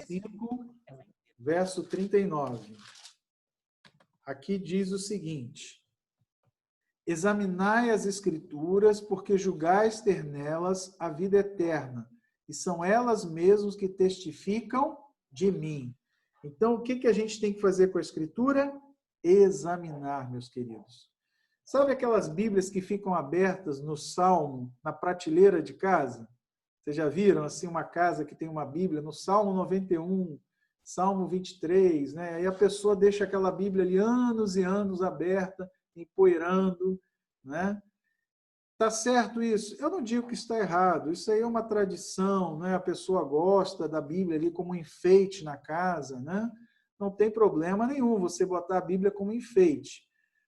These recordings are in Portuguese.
5, verso 39. Aqui diz o seguinte: examinai as Escrituras, porque julgais ter nelas a vida eterna, e são elas mesmas que testificam de mim. Então, o que a gente tem que fazer com a Escritura? Examinar, meus queridos. Sabe aquelas Bíblias que ficam abertas no Salmo, na prateleira de casa? Vocês já viram, assim, uma casa que tem uma Bíblia no Salmo 91, Salmo 23, né? Aí a pessoa deixa aquela Bíblia ali anos e anos aberta, empoeirando, né? Tá certo isso? Eu não digo que está errado, isso aí é uma tradição, né? A pessoa gosta da Bíblia ali como enfeite na casa, né? Não tem problema nenhum você botar a Bíblia como enfeite.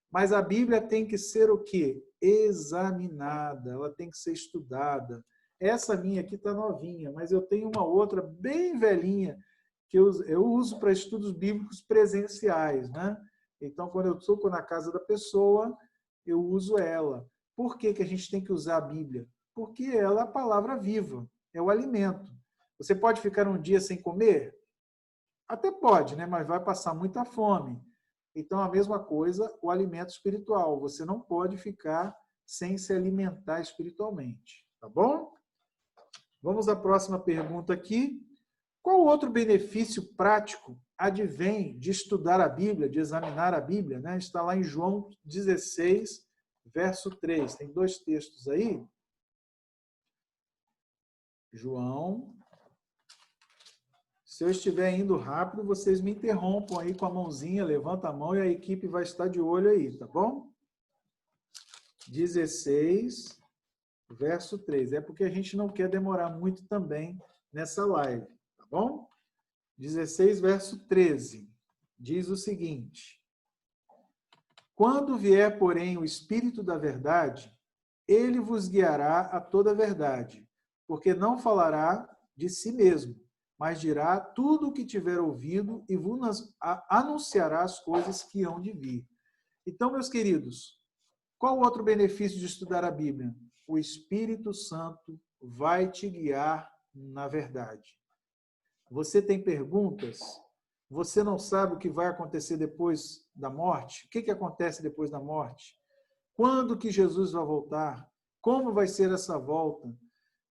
Mas a Bíblia tem que ser o quê? Examinada, ela tem que ser estudada. Essa minha aqui está novinha, mas eu tenho uma outra bem velhinha, que eu uso para estudos bíblicos presenciais, né? Então, quando eu estou na casa da pessoa, eu uso ela. Por que a gente tem que usar a Bíblia? Porque ela é a palavra viva, é o alimento. Você pode ficar um dia sem comer? Até pode, né? Mas vai passar muita fome. Então, a mesma coisa, o alimento espiritual. Você não pode ficar sem se alimentar espiritualmente. Tá bom? Vamos à próxima pergunta aqui. Qual outro benefício prático advém de estudar a Bíblia, de examinar a Bíblia, né? Está lá em João 16, verso 3. Tem dois textos aí. João. Se eu estiver indo rápido, vocês me interrompam aí com a mãozinha, levanta a mão e a equipe vai estar de olho aí, tá bom? 16, verso 3. É porque a gente não quer demorar muito também nessa live, tá bom? 16, verso 13. Diz o seguinte: quando vier, porém, o Espírito da verdade, ele vos guiará a toda a verdade, porque não falará de si mesmo, mas dirá tudo o que tiver ouvido e vos anunciará as coisas que hão de vir. Então, meus queridos, qual outro benefício de estudar a Bíblia? O Espírito Santo vai te guiar na verdade. Você tem perguntas? Você não sabe o que vai acontecer depois da morte? O que acontece depois da morte? Quando que Jesus vai voltar? Como vai ser essa volta?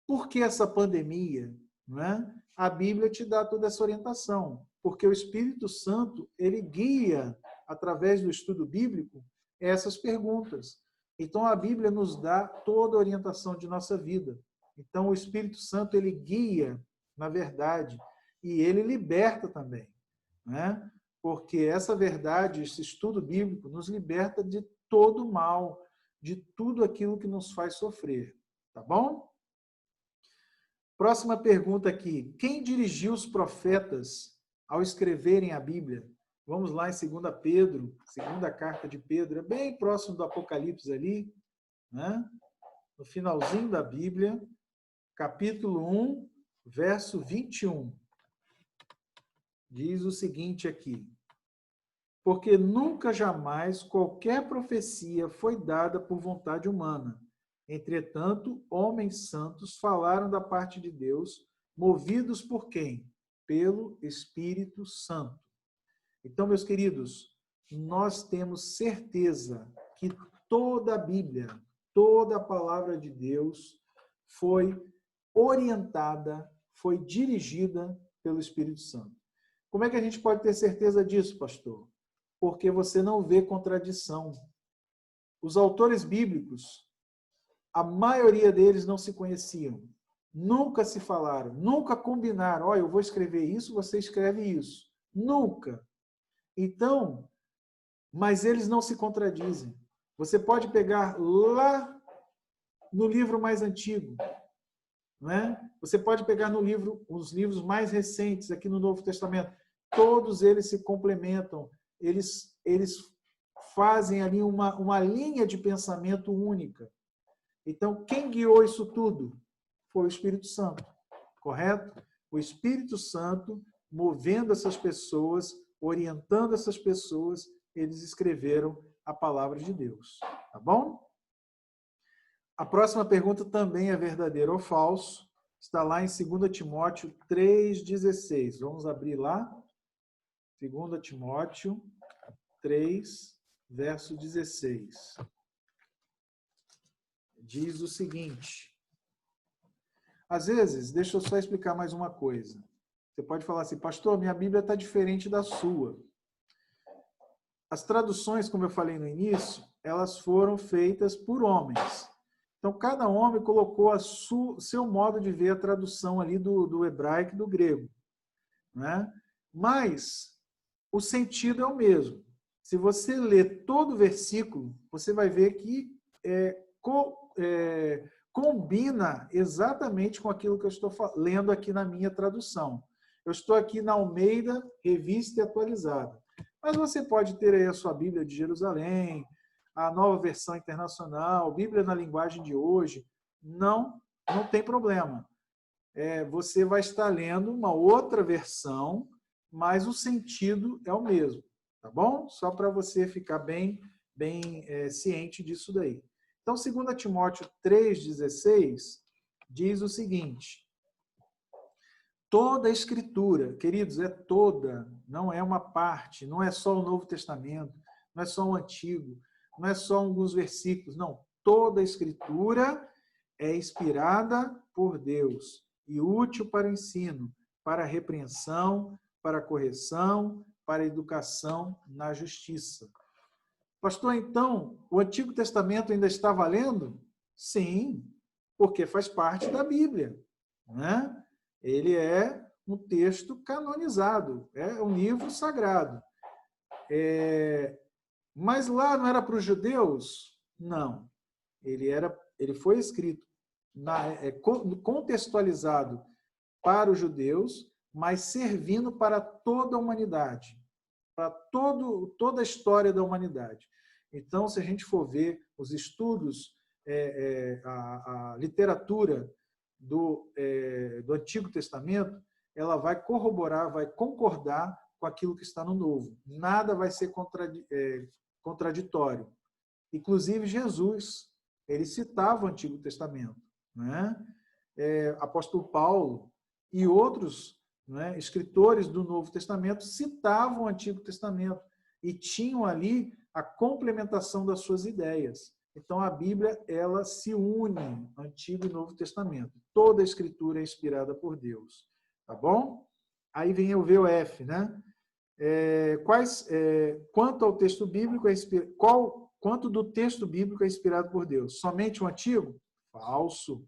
Por que essa pandemia? Não é? A Bíblia te dá toda essa orientação, porque o Espírito Santo, ele guia, através do estudo bíblico, essas perguntas. Então, a Bíblia nos dá toda a orientação de nossa vida. Então, o Espírito Santo, ele guia, na verdade, e ele liberta também, né? Porque essa verdade, esse estudo bíblico, nos liberta de todo mal, de tudo aquilo que nos faz sofrer. Tá bom? Próxima pergunta aqui. Quem dirigiu os profetas ao escreverem a Bíblia? Vamos lá em 2 Pedro, segunda carta de Pedro, é bem próximo do Apocalipse ali, né? No finalzinho da Bíblia, capítulo 1, verso 21. Diz o seguinte aqui: porque nunca jamais qualquer profecia foi dada por vontade humana. Entretanto, homens santos falaram da parte de Deus, movidos por quem? Pelo Espírito Santo. Então, meus queridos, nós temos certeza que toda a Bíblia, toda a palavra de Deus foi orientada, foi dirigida pelo Espírito Santo. Como é que a gente pode ter certeza disso, pastor? Porque você não vê contradição. Os autores bíblicos, a maioria deles não se conheciam, nunca se falaram, nunca combinaram. Olha, eu vou escrever isso, você escreve isso. Nunca. Então, mas eles não se contradizem. Você pode pegar lá no livro mais antigo, né? Você pode pegar no livro, os livros mais recentes aqui no Novo Testamento. Todos eles se complementam. Eles fazem ali uma linha de pensamento única. Então, quem guiou isso tudo? Foi o Espírito Santo, correto? O Espírito Santo movendo essas pessoas, orientando essas pessoas, eles escreveram a palavra de Deus. Tá bom? A próxima pergunta também é verdadeiro ou falso. está lá em 2 Timóteo 3,16. Vamos abrir lá. 2 Timóteo 3, verso 16. Diz o seguinte. Às vezes, deixa eu só explicar mais uma coisa. Você pode falar assim, pastor, minha Bíblia está diferente da sua. As traduções, como eu falei no início, elas foram feitas por homens. Então, cada homem colocou seu modo de ver a tradução ali do hebraico e do grego. Né? Mas o sentido é o mesmo. Se você ler todo o versículo, você vai ver que combina exatamente com aquilo que eu estou lendo aqui na minha tradução. Eu estou aqui na Almeida, Revista e Atualizada. Mas você pode ter aí a sua Bíblia de Jerusalém, a Nova Versão Internacional, Bíblia na linguagem de hoje. Não tem problema. Você vai estar lendo uma outra versão, mas o sentido é o mesmo. Tá bom? Só para você ficar bem ciente disso daí. Então, 2 Timóteo 3,16 diz o seguinte: toda a Escritura, queridos, é toda, não é uma parte, não é só o Novo Testamento, não é só o Antigo, não é só alguns versículos, não. Toda a Escritura é inspirada por Deus e útil para o ensino, para a repreensão, para a correção, para a educação na justiça. Pastor, então, o Antigo Testamento ainda está valendo? Sim, porque faz parte da Bíblia, né? Ele é um texto canonizado, é um livro sagrado. Mas lá não era para os judeus? Não. Ele foi escrito, contextualizado para os judeus, mas servindo para toda a humanidade, para toda a história da humanidade. Então, se a gente for ver os estudos, a literatura do Antigo Testamento, ela vai corroborar, vai concordar com aquilo que está no Novo. Nada vai ser contraditório. Inclusive, Jesus, ele citava o Antigo Testamento. Né? Apóstolo Paulo e outros, né, escritores do Novo Testamento citavam o Antigo Testamento e tinham ali a complementação das suas ideias. Então, a Bíblia, ela se une, Antigo e Novo Testamento. Toda a Escritura é inspirada por Deus. Tá bom? Aí vem o VOF, né? Quanto ao texto bíblico, quanto do texto bíblico é inspirado por Deus? Somente o Antigo? Falso.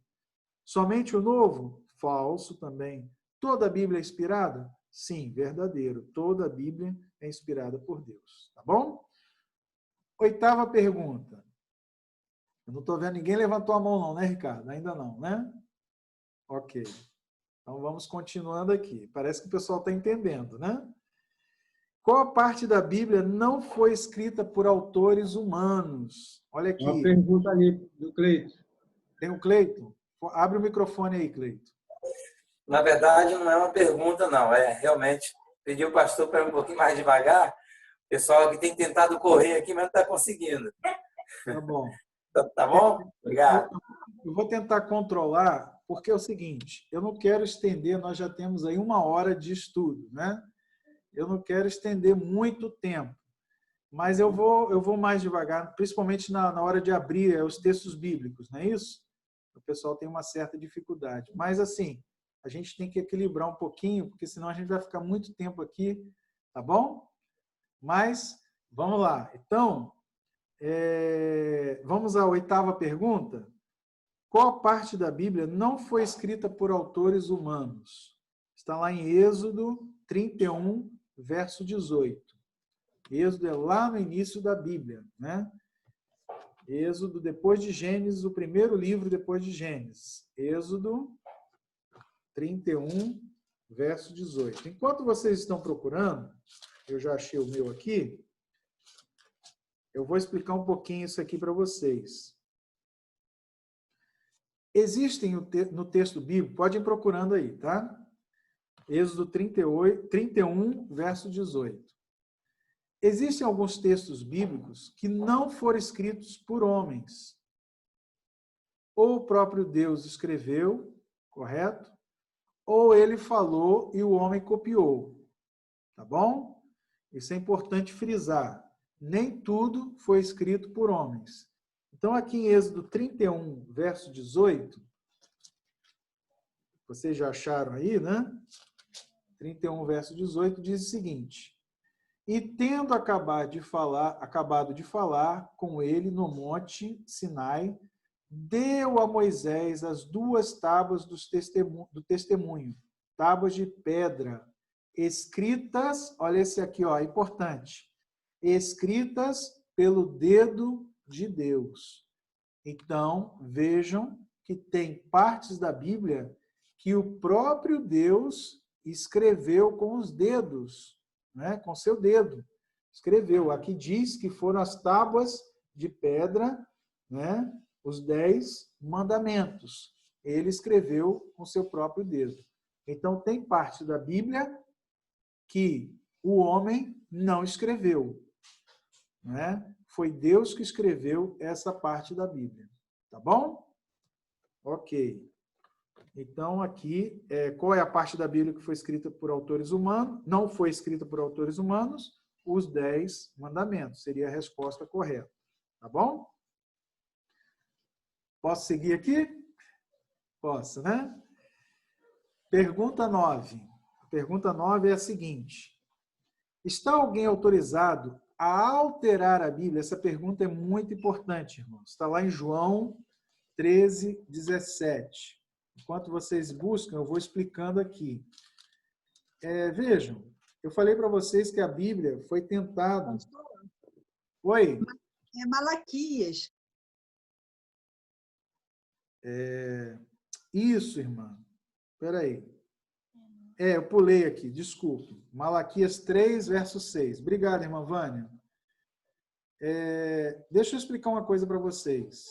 Somente o Novo? Falso também. Toda a Bíblia é inspirada? Sim, verdadeiro. Toda a Bíblia é inspirada por Deus. Tá bom? 8ª pergunta. Eu não estou vendo ninguém levantou a mão não, né, Ricardo? Ainda não, né? Ok. Então, vamos continuando aqui. Parece que o pessoal está entendendo, né? Qual a parte da Bíblia não foi escrita por autores humanos? Olha aqui. Uma pergunta ali do Cleito. Tem o Cleito? Abre o microfone aí, Cleito. Na verdade, não é uma pergunta, não. É realmente pedir o pastor para ir um pouquinho mais devagar. O pessoal aqui tem tentado correr aqui, mas não está conseguindo. Tá bom. Tá bom? Obrigado. Eu vou tentar controlar, porque é o seguinte, eu não quero estender, nós já temos aí 1 hora de estudo, né? Eu não quero estender muito tempo, mas eu vou mais devagar, principalmente na hora de abrir os textos bíblicos, não é isso? O pessoal tem uma certa dificuldade. Mas, assim, a gente tem que equilibrar um pouquinho, porque senão a gente vai ficar muito tempo aqui, tá bom? Mas, vamos lá. Então, vamos à 8ª pergunta. Qual parte da Bíblia não foi escrita por autores humanos? Está lá em Êxodo 31, verso 18. Êxodo é lá no início da Bíblia, né? Êxodo, depois de Gênesis, o primeiro livro depois de Gênesis. Êxodo 31, verso 18. Enquanto vocês estão procurando, eu já achei o meu aqui, eu vou explicar um pouquinho isso aqui para vocês. Existem no texto bíblico, podem ir procurando aí, tá? Êxodo 31, verso 18. Existem alguns textos bíblicos que não foram escritos por homens. Ou o próprio Deus escreveu, correto? Ou ele falou e o homem copiou, tá bom? Isso é importante frisar. Nem tudo foi escrito por homens. Então, aqui em Êxodo 31, verso 18, vocês já acharam aí, né? 31, verso 18, diz o seguinte: E tendo acabado de falar com ele no monte Sinai, deu a Moisés as 2 tábuas do testemunho, tábuas de pedra, escritas, olha esse aqui, ó, importante, escritas pelo dedo de Deus. Então, vejam que tem partes da Bíblia que o próprio Deus escreveu com os dedos, né? Com seu dedo. Escreveu. Aqui diz que foram as tábuas de pedra, né? Os 10 mandamentos. Ele escreveu com seu próprio dedo. Então, tem parte da Bíblia que o homem não escreveu, né? Foi Deus que escreveu essa parte da Bíblia. Tá bom? Ok. Então, aqui, qual é a parte da Bíblia que foi escrita por autores humanos? Não foi escrita por autores humanos, os 10 mandamentos. Seria a resposta correta. Tá bom? Posso seguir aqui? Posso, né? Pergunta 9. A pergunta 9 é a seguinte: está alguém autorizado a alterar a Bíblia? Essa pergunta é muito importante, irmãos. Está lá em João 13, 17. Enquanto vocês buscam, eu vou explicando aqui. Vejam, eu falei para vocês que a Bíblia foi tentada. Oi? É Malaquias. Isso, irmã. Espera aí. Eu pulei aqui, desculpe. Malaquias 3, verso 6. Obrigado, irmã Vânia. Deixa eu explicar uma coisa para vocês.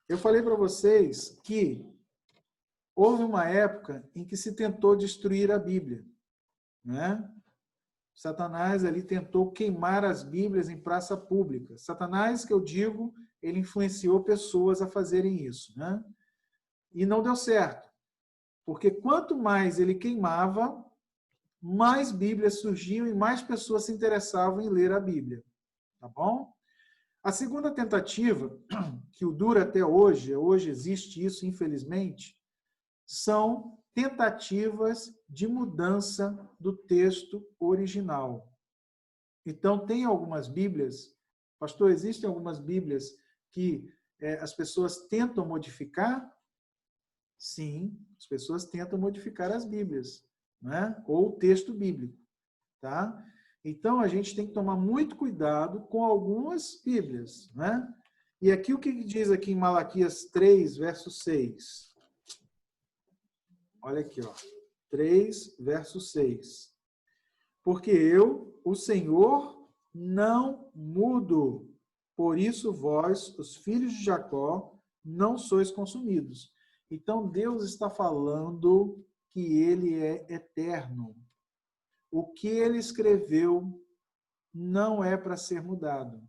Eu falei para vocês que houve uma época em que se tentou destruir a Bíblia, né? Satanás ali tentou queimar as Bíblias em praça pública. Satanás, que eu digo, ele influenciou pessoas a fazerem isso, né? E não deu certo. Porque quanto mais ele queimava, mais Bíblias surgiam e mais pessoas se interessavam em ler a Bíblia. Tá bom? A segunda tentativa, que dura até hoje existe isso, infelizmente, são tentativas de mudança do texto original. Então, tem algumas Bíblias, pastor, existem algumas Bíblias que as pessoas tentam modificar? Sim, as pessoas tentam modificar as Bíblias, né? Ou o texto bíblico, tá? Então, a gente tem que tomar muito cuidado com algumas Bíblias, né? E aqui o que diz aqui em Malaquias 3, verso 6? Olha aqui, ó. 3, verso 6. Porque eu, o Senhor, não mudo. Por isso vós, os filhos de Jacó, não sois consumidos. Então, Deus está falando que ele é eterno. O que ele escreveu não é para ser mudado.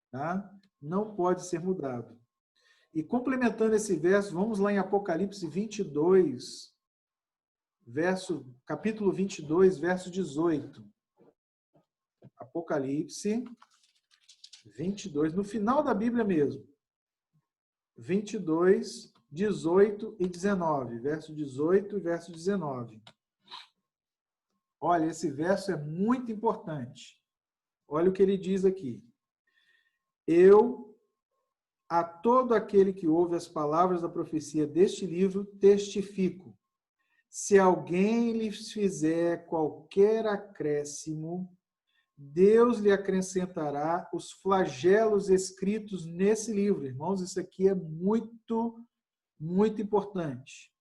Tá? Não pode ser mudado. E complementando esse verso, vamos lá em Apocalipse 22, capítulo 22, verso 18. Apocalipse 22, no final da Bíblia mesmo. 22, 18 e 19. Verso 18 e verso 19. Olha, esse verso é muito importante. Olha o que ele diz aqui. Eu, a todo aquele que ouve as palavras da profecia deste livro, testifico. Se alguém lhes fizer qualquer acréscimo, Deus lhe acrescentará os flagelos escritos nesse livro. Irmãos, isso aqui é muito, muito importante.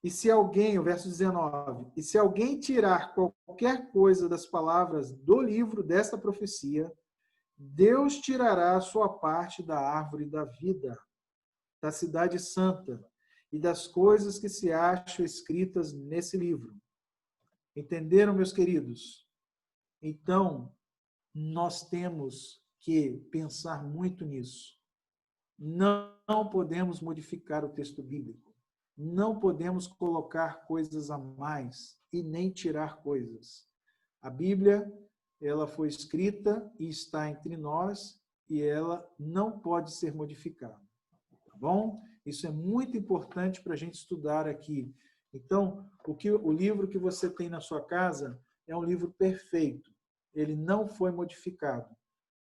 E se alguém, o verso 19, e se alguém tirar qualquer coisa das palavras do livro desta profecia, Deus tirará a sua parte da árvore da vida, da cidade santa e das coisas que se acham escritas nesse livro. Entenderam, meus queridos? Então, nós temos que pensar muito nisso. Não podemos modificar o texto bíblico. não podemos colocar coisas a mais e nem tirar coisas. A Bíblia, ela foi escrita e está entre nós e ela não pode ser modificada. Tá bom? Isso é muito importante para a gente estudar aqui. Então, o livro que você tem na sua casa é um livro perfeito. Ele não foi modificado.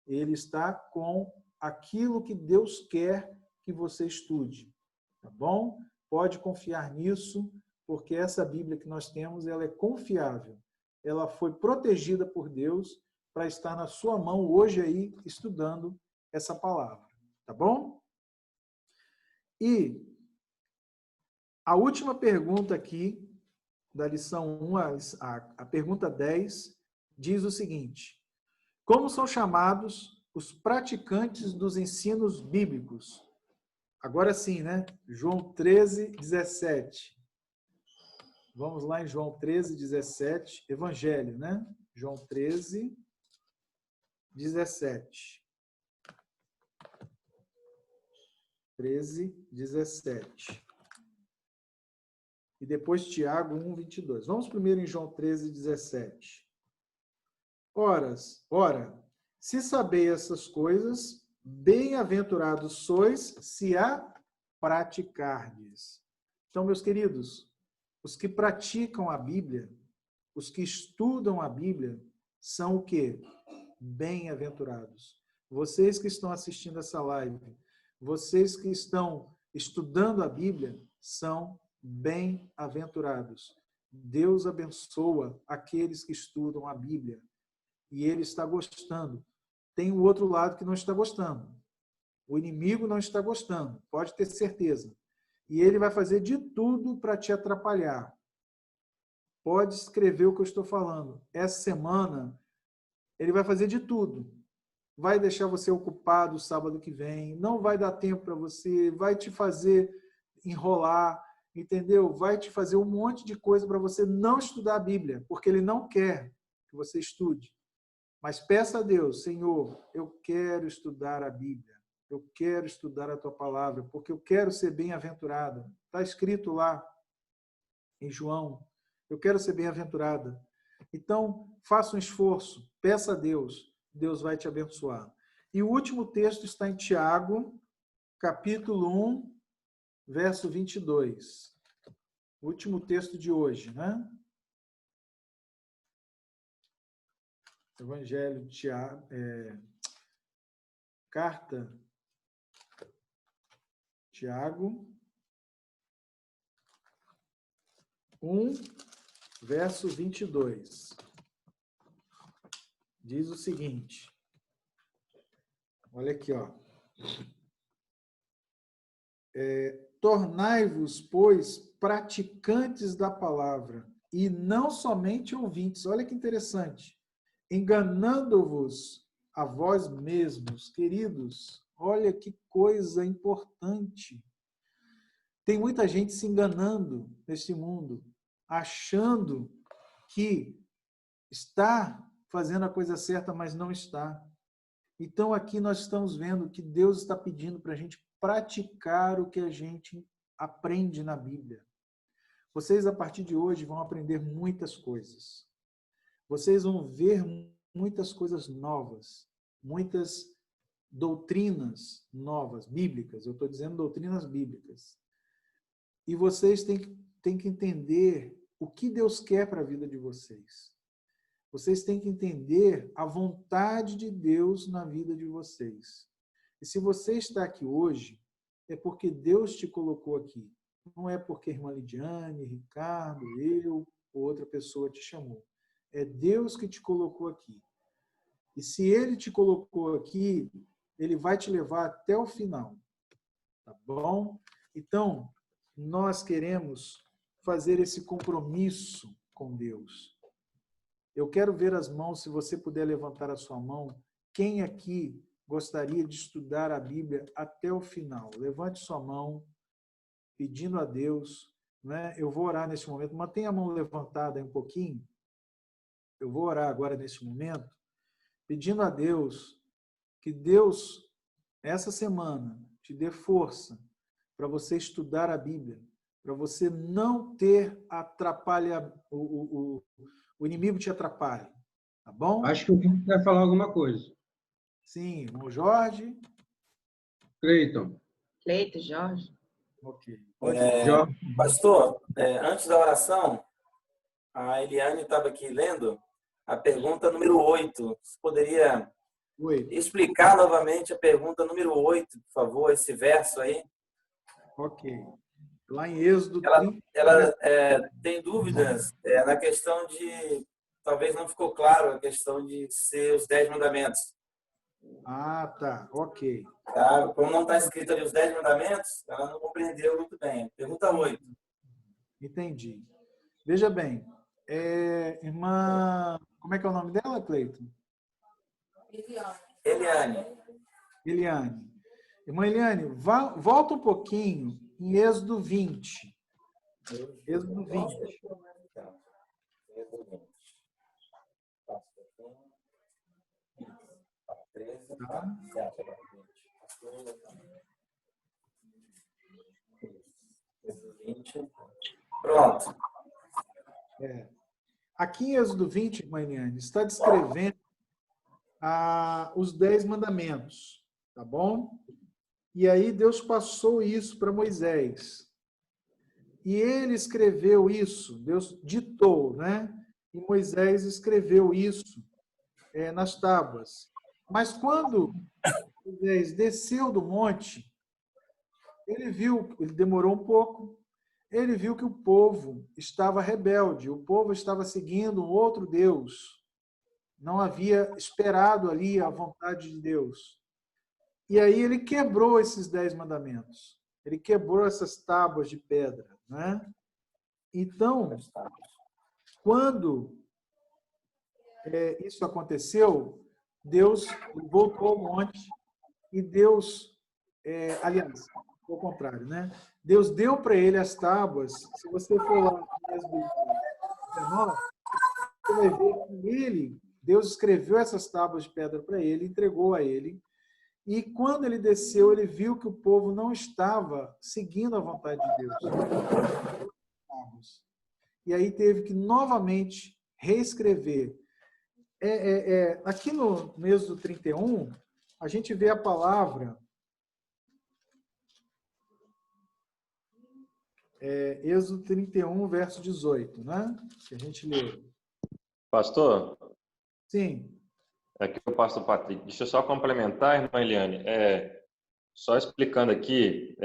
Ele está com aquilo que Deus quer que você estude. Tá bom? Pode confiar nisso, porque essa Bíblia que nós temos, ela é confiável. Ela foi protegida por Deus para estar na sua mão hoje aí, estudando essa palavra. Tá bom? E a última pergunta aqui, da lição 1, a pergunta 10, diz o seguinte: como são chamados os praticantes dos ensinos bíblicos? Agora sim, né? João 13, 17. Vamos lá em João 13, 17, Evangelho, né? João 13, 17. 13, 17. E depois Tiago 1, 22. Vamos primeiro em João 13, 17. Ora, se sabeis essas coisas, bem-aventurados sois se a praticardes. Então, meus queridos, os que praticam a Bíblia, os que estudam a Bíblia, são o quê? Bem-aventurados. Vocês que estão assistindo essa live, vocês que estão estudando a Bíblia, são bem-aventurados. Deus abençoa aqueles que estudam a Bíblia. E ele está gostando. Tem o outro lado que não está gostando. O inimigo não está gostando, pode ter certeza. E ele vai fazer de tudo para te atrapalhar. Pode escrever o que eu estou falando. Essa semana, ele vai fazer de tudo. Vai deixar você ocupado o sábado que vem, não vai dar tempo para você, vai te fazer enrolar, entendeu? Vai te fazer um monte de coisa para você não estudar a Bíblia, porque ele não quer que você estude. Mas peça a Deus, Senhor, eu quero estudar a Bíblia, eu quero estudar a Tua Palavra, porque eu quero ser bem-aventurada. Está escrito lá em João, eu quero ser bem-aventurada. Então, faça um esforço, peça a Deus, Deus vai te abençoar. E o último texto está em Tiago, capítulo 1, verso 22. O último texto de hoje, né? Evangelho de Tiago, carta Tiago 1, verso 22. Diz o seguinte, olha aqui, ó. Tornai-vos, pois, praticantes da palavra, e não somente ouvintes. Olha que interessante. Enganando-vos a vós mesmos, queridos. Olha que coisa importante. Tem muita gente se enganando nesse mundo, achando que está fazendo a coisa certa, mas não está. Então, aqui nós estamos vendo que Deus está pedindo para a gente praticar o que a gente aprende na Bíblia. Vocês, a partir de hoje, vão aprender muitas coisas. Vocês vão ver muitas coisas novas, muitas doutrinas novas, bíblicas. Eu estou dizendo doutrinas bíblicas. E vocês têm que entender o que Deus quer para a vida de vocês. Vocês têm que entender a vontade de Deus na vida de vocês. E se você está aqui hoje, é porque Deus te colocou aqui. Não é porque a irmã Lidiane, Ricardo, eu ou outra pessoa te chamou. É Deus que te colocou aqui. E se Ele te colocou aqui, Ele vai te levar até o final. Tá bom? Então, nós queremos fazer esse compromisso com Deus. Eu quero ver as mãos, se você puder levantar a sua mão. Quem aqui gostaria de estudar a Bíblia até o final? Levante sua mão, pedindo a Deus. Né? Eu vou orar nesse momento. Mantenha a mão levantada aí um pouquinho. Eu vou orar agora nesse momento, pedindo a Deus que Deus, essa semana, te dê força para você estudar a Bíblia, para você não ter atrapalha, o inimigo te atrapalhe. Tá bom? Acho que o Cleiton vai falar alguma coisa. Sim, o Jorge. Cleiton. Cleiton, Jorge. Ok. Jorge. Pastor, antes da oração, a Eliane estava aqui lendo a pergunta número 8. Você poderia Oi. explicar novamente a pergunta número 8, por favor, esse verso aí? Ok. Lá em Êxodo Ela tem dúvidas na questão de, talvez não ficou claro, a questão de ser os 10 mandamentos. Ah, tá. Ok. Tá? Como não está escrito ali os 10 mandamentos, ela não compreendeu muito bem. Pergunta 8. Entendi. Veja bem, irmã... Como é que é o nome dela, Cleiton? Eliane. Eliane. Irmã Eliane, volta um pouquinho em Êxodo 20. Êxodo 20. Pronto. Aqui em Êxodo 20, irmã Eliane, está descrevendo os 10 mandamentos, tá bom? E aí Deus passou isso para Moisés. E ele escreveu isso, Deus ditou, né? E Moisés escreveu isso nas tábuas. Mas quando Moisés desceu do monte, ele demorou um pouco, ele viu que o povo estava rebelde, o povo estava seguindo um outro Deus, não havia esperado ali a vontade de Deus. E aí ele quebrou esses 10 mandamentos, ele quebrou essas tábuas de pedra, né? Então, quando isso aconteceu, Deus voltou ao monte e Deus, aliás, ao contrário, né? Deus deu para ele as tábuas. Se você for lá no Êxodo 19, você vai ver que Deus escreveu essas tábuas de pedra para ele, entregou a ele. E quando ele desceu, ele viu que o povo não estava seguindo a vontade de Deus. E aí teve que novamente reescrever. Aqui no Êxodo 31, a gente vê a palavra Êxodo 31, verso 18, né? Que a gente leu. Pastor? Sim. Aqui é o pastor Patrick. Deixa eu só complementar, irmã Eliane. Só explicando aqui,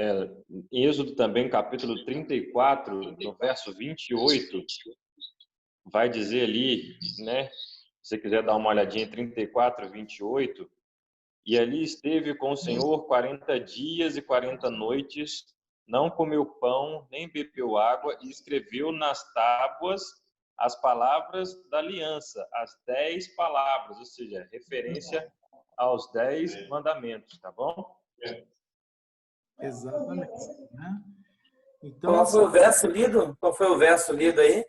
em Êxodo também, capítulo 34, no verso 28, vai dizer ali, né? Se você quiser dar uma olhadinha, 34, 28, e ali esteve com o Senhor 40 dias e 40 noites, não comeu pão, nem bebeu água, e escreveu nas tábuas as palavras da aliança, as 10 palavras, ou seja, referência aos 10 mandamentos, tá bom? Exatamente. Né? Então, Qual foi o verso lido? Qual foi o verso lido aí?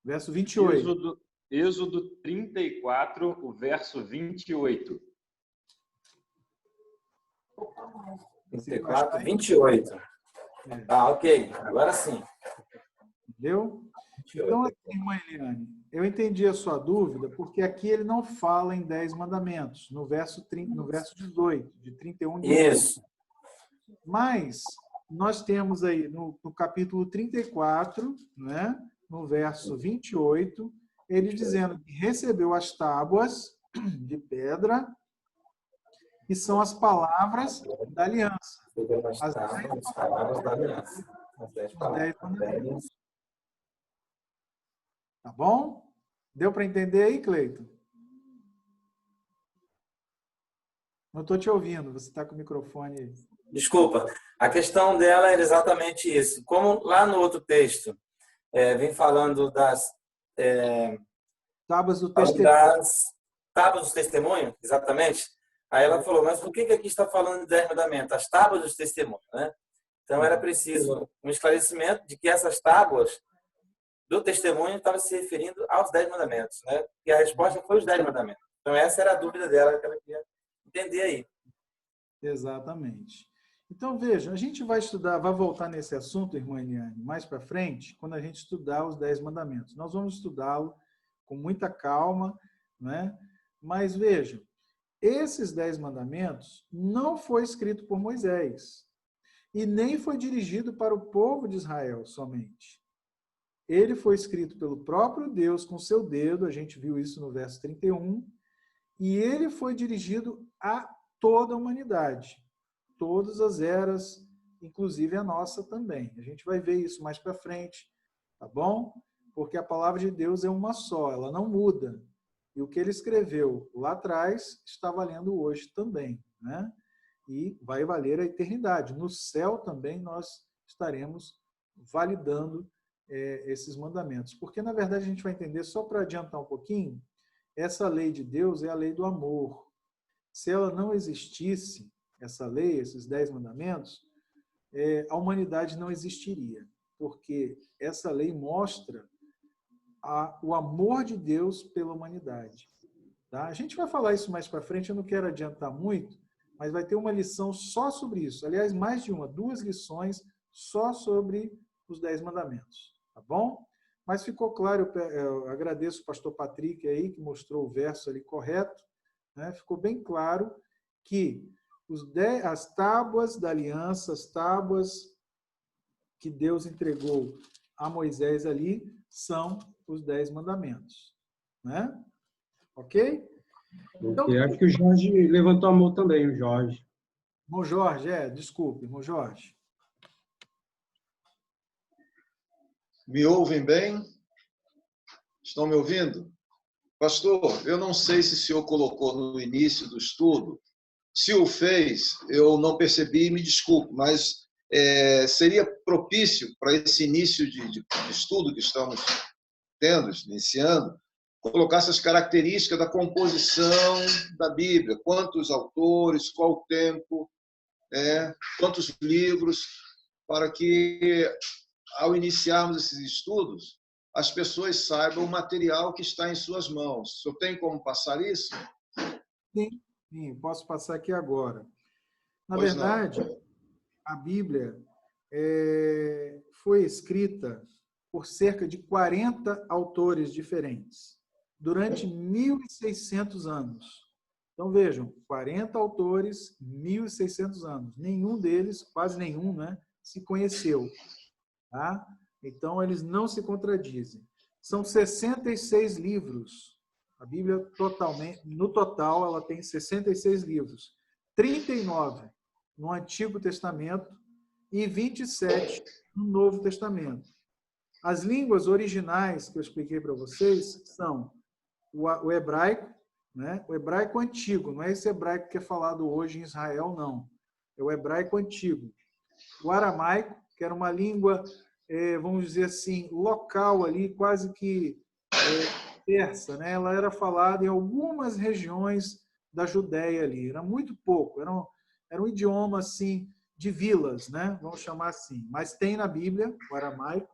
Verso 28. Êxodo 34, o verso 28. 34, 28. Ah, ok. Agora sim. Entendeu? Então, assim, irmã Eliane, eu entendi a sua dúvida, porque aqui ele não fala em 10 mandamentos, no verso 18, de 31 de Isso. Mas nós temos aí no capítulo 34, né, no verso 28, ele dizendo que recebeu as tábuas de pedra, que são as palavras da aliança. As 10 palavras da aliança. As 10 palavras. Tá bom? Deu para entender aí, Cleiton? Não estou te ouvindo, você está com o microfone. Desculpa, a questão dela era exatamente isso. Como lá no outro texto vem falando das tábuas do testemunho. Das tábuas do testemunho, exatamente. Aí ela falou, mas por que aqui está falando de 10 mandamentos? As tábuas dos testemunhos, né? Então era preciso um esclarecimento de que essas tábuas do testemunho estavam se referindo aos 10 mandamentos, né? E a resposta foi os 10 mandamentos. Então essa era a dúvida dela que ela queria entender aí. Exatamente. Então, veja, a gente vai estudar, vai voltar nesse assunto, irmã Eliane, mais para frente, quando a gente estudar os 10 mandamentos. Nós vamos estudá-lo com muita calma, né? Mas vejam, esses 10 mandamentos não foi escrito por Moisés e nem foi dirigido para o povo de Israel somente. Ele foi escrito pelo próprio Deus com seu dedo, a gente viu isso no verso 31, e ele foi dirigido a toda a humanidade, todas as eras, inclusive a nossa também. A gente vai ver isso mais para frente, tá bom? Porque a palavra de Deus é uma só, ela não muda. E o que ele escreveu lá atrás está valendo hoje também, né? E vai valer a eternidade. No céu também nós estaremos validando esses mandamentos. Porque, na verdade, a gente vai entender, só para adiantar um pouquinho, essa lei de Deus é a lei do amor. Se ela não existisse, essa lei, esses 10 mandamentos, a humanidade não existiria. Porque essa lei mostra o amor de Deus pela humanidade. Tá? A gente vai falar isso mais para frente, eu não quero adiantar muito, mas vai ter uma lição só sobre isso. Aliás, mais de uma, 2 lições só sobre os 10 mandamentos. Tá bom? Mas ficou claro, eu agradeço o pastor Patrick aí, que mostrou o verso ali correto, né? Ficou bem claro que as tábuas da aliança, as tábuas que Deus entregou a Moisés ali, são os 10 mandamentos. Né? Ok? Então, acho que o Jorge levantou a mão também, o Jorge. Irmão Jorge, desculpe, irmão Jorge. Me ouvem bem? Estão me ouvindo? Pastor, eu não sei se o senhor colocou no início do estudo. Se o fez, eu não percebi, me desculpe, mas seria propício para esse início de estudo que estamos iniciando, colocar essas características da composição da Bíblia, quantos autores, qual o tempo, quantos livros, para que, ao iniciarmos esses estudos, as pessoas saibam o material que está em suas mãos. O senhor tem como passar isso? Sim, posso passar aqui agora. Na Pois verdade, não. A Bíblia foi escrita por cerca de 40 autores diferentes, durante 1.600 anos. Então, vejam, 40 autores, 1.600 anos. Nenhum deles, quase nenhum, né, se conheceu. Tá? Então, eles não se contradizem. São 66 livros. A Bíblia, no total, ela tem 66 livros. 39 no Antigo Testamento e 27 no Novo Testamento. As línguas originais que eu expliquei para vocês são o hebraico, né? O hebraico antigo, não é esse hebraico que é falado hoje em Israel, não. É o hebraico antigo. O aramaico, que era uma língua, vamos dizer assim, local ali, quase que persa, né? Ela era falada em algumas regiões da Judéia ali, era muito pouco, era um idioma assim de vilas, né? Vamos chamar assim. Mas tem na Bíblia o aramaico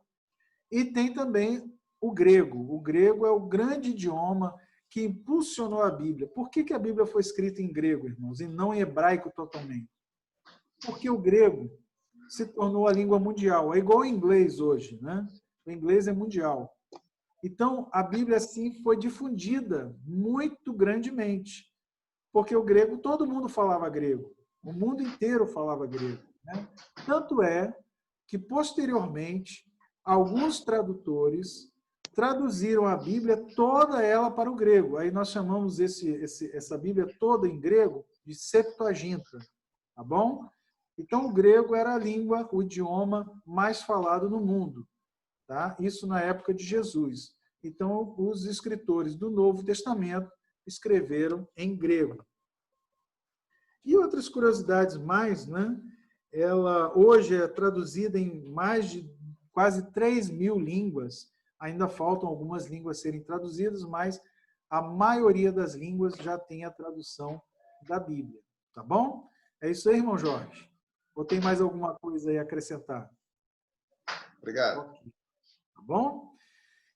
e tem também o grego. O grego é o grande idioma que impulsionou a Bíblia. Por que a Bíblia foi escrita em grego, irmãos, e não em hebraico totalmente? Porque o grego se tornou a língua mundial. É igual ao inglês hoje, né? O inglês é mundial. Então, a Bíblia, assim, foi difundida muito grandemente. Porque o grego, todo mundo falava grego. O mundo inteiro falava grego. Né? Tanto é que, posteriormente, alguns tradutores traduziram a Bíblia toda ela para o grego. Aí nós chamamos essa Bíblia toda em grego de Septuaginta. Tá bom? Então, o grego era a língua, o idioma mais falado no mundo. Tá? Isso na época de Jesus. Então, os escritores do Novo Testamento escreveram em grego. E outras curiosidades mais, né? Ela hoje é traduzida em mais de quase 3.000 línguas. Ainda faltam algumas línguas a serem traduzidas, mas a maioria das línguas já tem a tradução da Bíblia. Tá bom? É isso aí, irmão Jorge. Ou tem mais alguma coisa aí a acrescentar? Obrigado. Tá bom?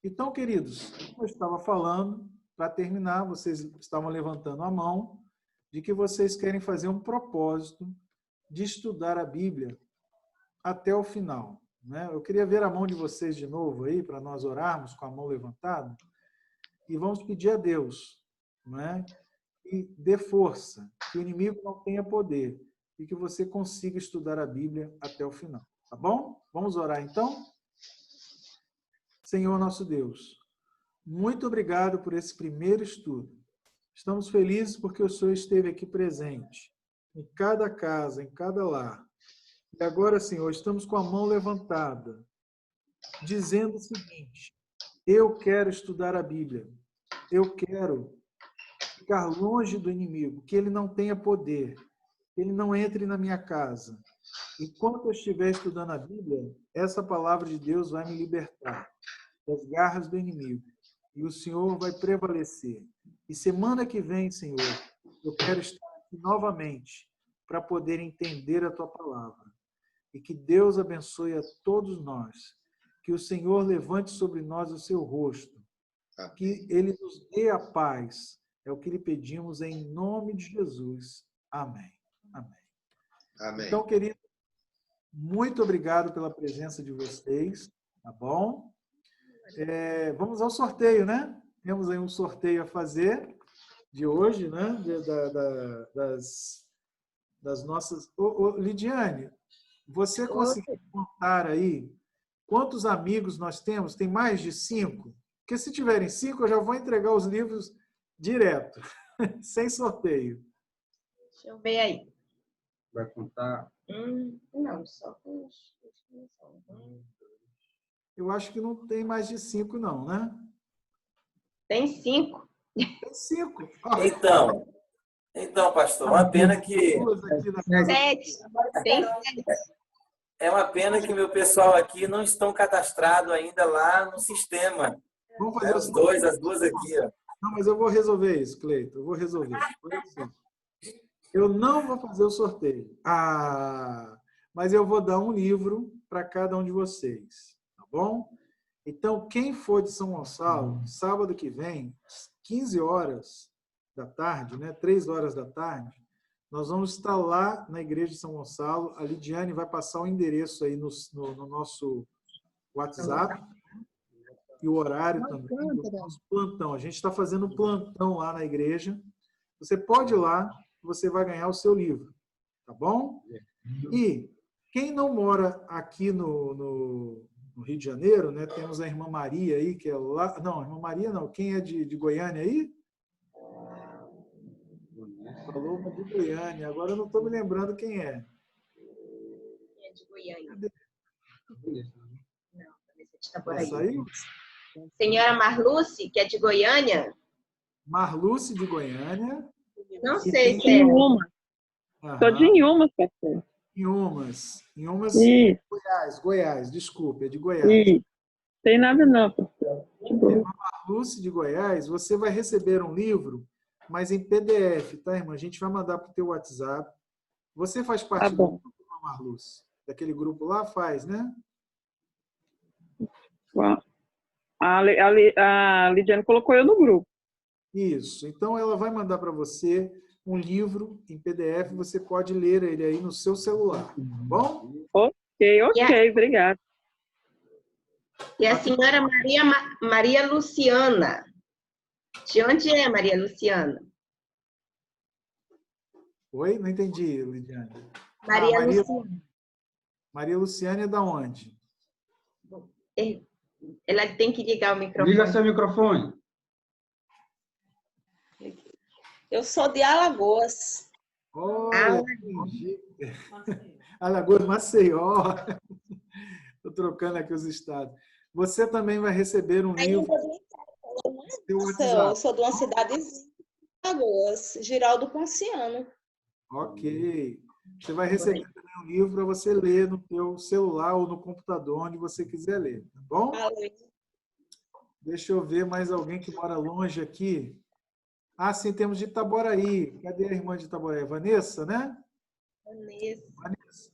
Então, queridos, como eu estava falando, para terminar, vocês estavam levantando a mão de que vocês querem fazer um propósito de estudar a Bíblia até o final, né? Eu queria ver a mão de vocês de novo aí, para nós orarmos com a mão levantada, e vamos pedir a Deus, né, que dê força, que o inimigo não tenha poder, e que você consiga estudar a Bíblia até o final, tá bom? Vamos orar então? Senhor nosso Deus, muito obrigado por esse primeiro estudo. Estamos felizes porque o Senhor esteve aqui presente, em cada casa, em cada lar. E agora, Senhor, estamos com a mão levantada, dizendo o seguinte: eu quero estudar a Bíblia, eu quero ficar longe do inimigo, que ele não tenha poder, que ele não entre na minha casa. Enquanto eu estiver estudando a Bíblia, essa palavra de Deus vai me libertar das garras do inimigo. E o Senhor vai prevalecer. E semana que vem, Senhor, eu quero estar aqui novamente para poder entender a Tua palavra. E que Deus abençoe a todos nós. Que o Senhor levante sobre nós o seu rosto. Que Ele nos dê a paz. É o que lhe pedimos em nome de Jesus. Amém. Amém. Amém. Então, querido, muito obrigado pela presença de vocês. Tá bom? Vamos ao sorteio, né? Temos aí um sorteio a fazer de hoje, né? Das nossas... Lidiane, você conseguiu contar aí quantos amigos nós temos? Tem mais de 5? Porque se tiverem 5, eu já vou entregar os livros direto, sem sorteio. Deixa eu ver aí. Vai contar? Não, só com os... Eu acho que não tem mais de 5, não, né? Tem 5. Tem 5. Então, pastor, uma pena que... 7. Tem 7. É uma pena que meu pessoal aqui não estão cadastrados ainda lá no sistema. Vamos fazer Os dois, as duas aqui, ó. Não, mas eu vou resolver isso, Cleiton. Eu vou resolver. Eu não vou fazer o sorteio. Mas eu vou dar um livro para cada um de vocês. Tá bom? Então, quem for de São Gonçalo, sábado que vem, 15 horas da tarde, né? 3 horas da tarde, nós vamos estar lá na igreja de São Gonçalo. A Lidiane vai passar o endereço aí no nosso WhatsApp. E o horário também, do nosso plantão. A gente está fazendo plantão lá na igreja. Você pode ir lá, você vai ganhar o seu livro. Tá bom? E quem não mora aqui no Rio de Janeiro, né? Temos a irmã Maria aí, que é lá... Não, irmã Maria não. Quem é de Goiânia aí? Falou uma de Goiânia. Agora eu não estou me lembrando quem é. É de Goiânia. Cadê? Não, está por aí. Saiu? Senhora Marluce, que é de Goiânia? Marluce de Goiânia. Não E sei tem se é. Inhumas. Estou de Inhumas, pastor. Inhumas. Inhumas, Isso. Goiás, desculpe, é de Goiás. Isso. Tem nada não, pastor. Marluce de Goiás, você vai receber um livro, mas em PDF, tá, irmã? A gente vai mandar para o teu WhatsApp. Você faz parte do grupo, Marluce? Daquele grupo lá? Faz, né? A Lidiane colocou eu no grupo. Isso. Então, ela vai mandar para você um livro em PDF. Você pode ler ele aí no seu celular. Tá bom? Ok, obrigado. E a senhora Maria Luciana. De onde é Maria Luciana? Oi? Não entendi, Lidiane. Luciana. Maria Luciana é da onde? Ela tem que ligar o microfone. Liga seu microfone. Eu sou de Alagoas. Olha, Alagoas, Maceió. Estou trocando aqui os estados. Você também vai receber um livro. Eu sou de uma cidade de Alagoas, Giraldo Ponciano. Ok. Você vai receber também um livro para você ler no teu celular ou no computador, onde você quiser ler, tá bom? Deixa eu ver mais alguém que mora longe aqui. Sim, temos de Itaboraí. Cadê a irmã de Itaboraí? Vanessa, né? Vanessa.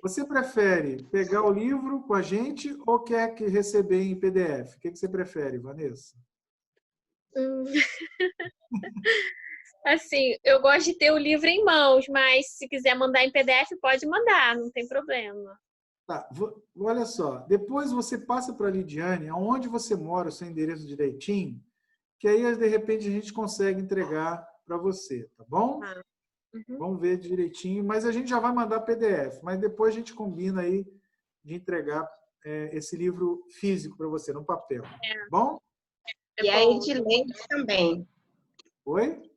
Você prefere pegar o livro com a gente ou quer que receber em PDF? O que você prefere, Vanessa? Assim, eu gosto de ter o livro em mãos, mas se quiser mandar em PDF, pode mandar, não tem problema. Tá, olha só. Depois você passa para a Lidiane, aonde você mora, o seu endereço direitinho, que aí, de repente, a gente consegue entregar para você, tá bom? Uhum. Vamos ver direitinho, mas a gente já vai mandar PDF, mas depois a gente combina aí de entregar esse livro físico para você, no papel, tá bom? E a Edileide também. Oi?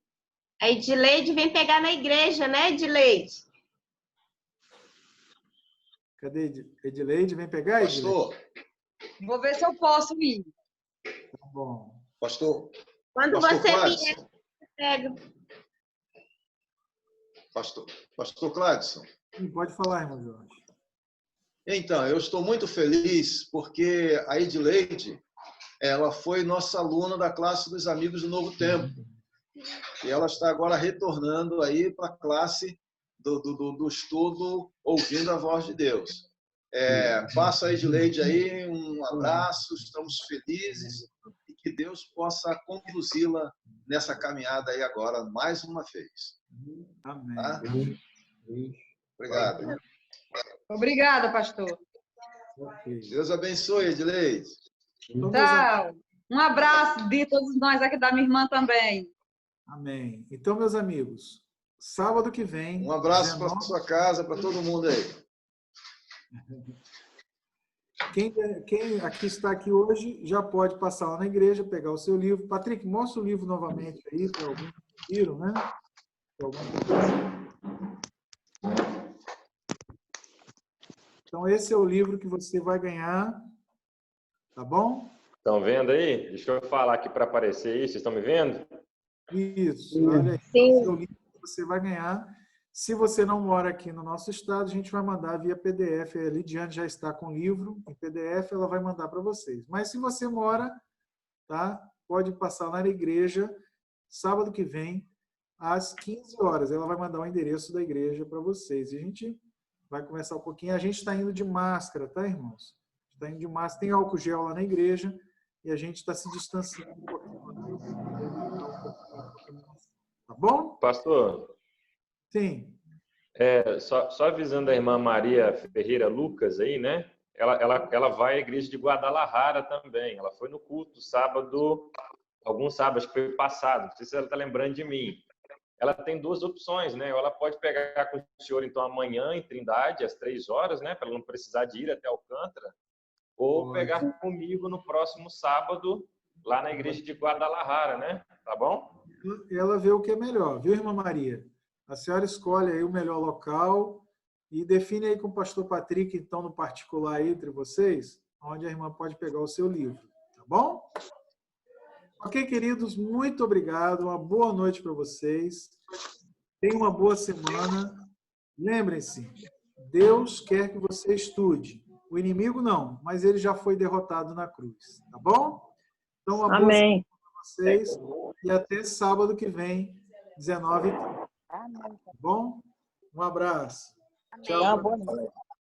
A Edileide vem pegar na igreja, né, Edileide? Cadê Edileide? Vem pegar, Edileide? Pastor, Vou ver se eu posso ir. Tá bom. pastor, Quando Pastor você Cladson. vier, pega. pastor Cladson. Sim, pode falar, irmão Jorge. Então, eu estou muito feliz porque a Edileide, ela foi nossa aluna da classe dos Amigos do Novo Tempo. E ela está agora retornando aí para a classe do estudo Ouvindo a Voz de Deus. Passa a Edileide aí um abraço, estamos felizes e que Deus possa conduzi-la nessa caminhada aí agora, mais uma vez. Amém. Tá? Obrigado. Obrigada, pastor. Ok. Deus abençoe, Edileide. Então, Tchau. Um abraço de todos nós aqui da minha irmã também. Amém. Então, meus amigos, sábado que vem... Um abraço para sua casa, para todo mundo aí. Quem aqui está aqui hoje já pode passar lá na igreja, pegar o seu livro. Patrick, mostra o livro novamente aí para alguns que viram, né? Então, esse é o livro que você vai ganhar, tá bom? Estão vendo aí? Deixa eu falar aqui para aparecer aí. Vocês estão me vendo? Isso, olha aí. Sim. Esse é o livro que você vai ganhar. Se você não mora aqui no nosso estado, a gente vai mandar via PDF. A Lidiane já está com o livro em PDF, ela vai mandar para vocês. Mas se você mora, tá? Pode passar lá na igreja, sábado que vem, às 15 horas. Ela vai mandar o endereço da igreja para vocês. E a gente vai conversar um pouquinho. A gente está indo de máscara, tá, irmãos? Está indo de máscara. Tem álcool gel lá na igreja e a gente está se distanciando um pouquinho. Tá bom? Pastor? Sim. Só avisando a irmã Maria Ferreira Lucas aí, né? Ela vai à igreja de Guadalajara também. Ela foi no culto sábado, alguns sábados que foi passado. Não sei se ela está lembrando de mim. Ela tem duas opções, né? Ou ela pode pegar com o senhor, então, amanhã, em Trindade, às 3 horas, né? Para ela não precisar de ir até Alcântara. Ou pegar comigo no próximo sábado, lá na igreja de Guadalajara, né? Tá bom? Ela vê o que é melhor, viu, irmã Maria? A senhora escolhe aí o melhor local e define aí com o pastor Patrick, então, no particular aí entre vocês, onde a irmã pode pegar o seu livro, tá bom? Ok, queridos, muito obrigado. Uma boa noite para vocês. Tenham uma boa semana. Lembrem-se, Deus quer que você estude. O inimigo não, mas ele já foi derrotado na cruz, tá bom? Então, uma boa semana para vocês e até sábado que vem, 19h30. Tá bom? Um abraço. Tchau. Boa noite.